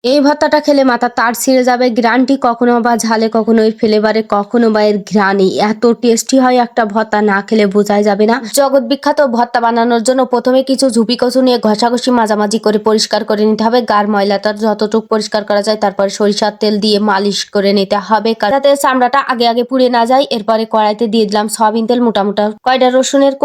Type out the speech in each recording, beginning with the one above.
এই ভর্তাটা খেলে মাথা তার ছিঁড়ে যাবে। গ্রানটি কখনো বা ঝালে, কখনো এর ফ্লেভারে, কখনো বা এর ঘ্রাণে এত টেস্টি হয় একটা ভর্তা, না খেলে বোঝাই যাবে না। জগৎ বিখ্যাত ভর্তা বানানোর জন্য প্রথমে কিছু ঝুপি কচু নিয়ে ঘষাঘষি মাঝামাঝি করে পরিষ্কার করে নিতে হবে। গার ময়লাটা যতটুকু পরিষ্কার করা যায়, তারপরে সরিষার তেল দিয়ে মালিশ করে নিতে হবে যাতে চামড়াটা আগে আগে পুড়ে না যায়। এরপরে কড়াইতে দিয়ে দিলাম সয়াবিন তেল, মোটামোটা কয়টা রসুনের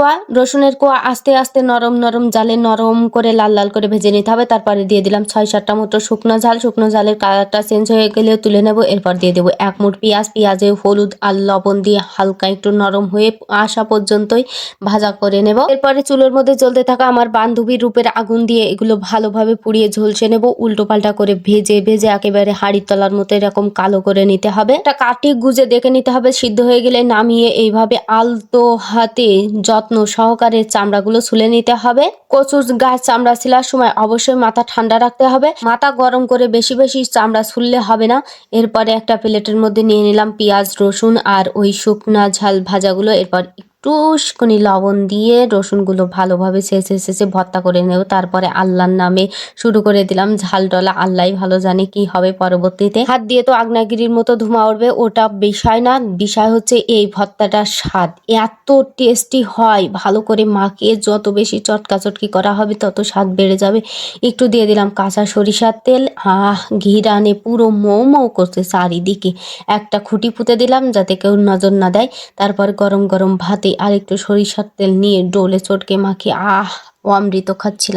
কোয়া আস্তে আস্তে নরম নরম জালে নরম করে লাল লাল করে ভেজে নিতে হবে। তারপরে দিয়ে দিলাম 6-7টা মতো শুকনো ঝালের কালারটা চেঞ্জ হয়ে গেলে তুলে নেব। এরপর দিয়ে দেবো 1 মুঠ পেঁয়াজে হলুদ আর লবণ দিয়ে হালকা একটু নরম হয়ে আসা পর্যন্তই ভাজা করে নেব। এরপরে চুলোর মধ্যে জ্বলতে থাকা আমার বান্ধবীর রূপের আগুন দিয়ে এগুলো ভালোভাবে পুড়িয়ে ঝলসে নেব। উল্টো পাল্টা করে ভেজে ভেজে একেবারে হাড়ির তলার মতো এরকম কালো করে নিতে হবে। একটা কাঠি গুজে দেখে নিতে হবে, সিদ্ধ হয়ে গেলে নামিয়ে এইভাবে আলতো হাতে যত্ন সহকারে চামড়াগুলো ছুলে নিতে হবে। কচুর গাছ চামড়া ছিলার সময় অবশ্যই মাথা ঠান্ডা রাখতে হবে। মাথা গরম করে বেশি বেশি চামড়া ছুললে হবে না। এরপরে একটা প্লেটের মধ্যে নিয়ে নিলাম পেঁয়াজ, রসুন আর ওই শুকনা ঝাল ভাজাগুলো। এরপর একটুখানি লবণ দিয়ে রসুনগুলো ভালোভাবে ছেঁচে ভর্তা করে নেব। তারপরে আল্লাহর নামে শুরু করে দিলাম ঝাল ডলা। আল্লাহ ভালো জানে কি হবে পরবর্তীতে। হাত দিয়ে তো আগ্নেয়গিরির মতো ধোঁয়া উঠবে, ওটা বিষয় না। বিষয় হচ্ছে এই ভর্তাটার স্বাদ এত টেস্টি হয়, ভালো করে মাখিয়ে যত বেশি চটকাচটকি করা হবে তত স্বাদ বেড়ে যাবে। একটু দিয়ে দিলাম কাঁচা সরিষার তেল। ঘিরানে পুরো মৌ মৌ করছে চারিদিকে। একটা খুঁটি পুঁতে দিলাম যাতে কেউ নজর না দেয়। তারপর গরম গরম ভাতে আর একটু সরিষার তেল নিয়ে ডোলে চটকে মাখিয়ে অমৃত খাচ্ছিলাম।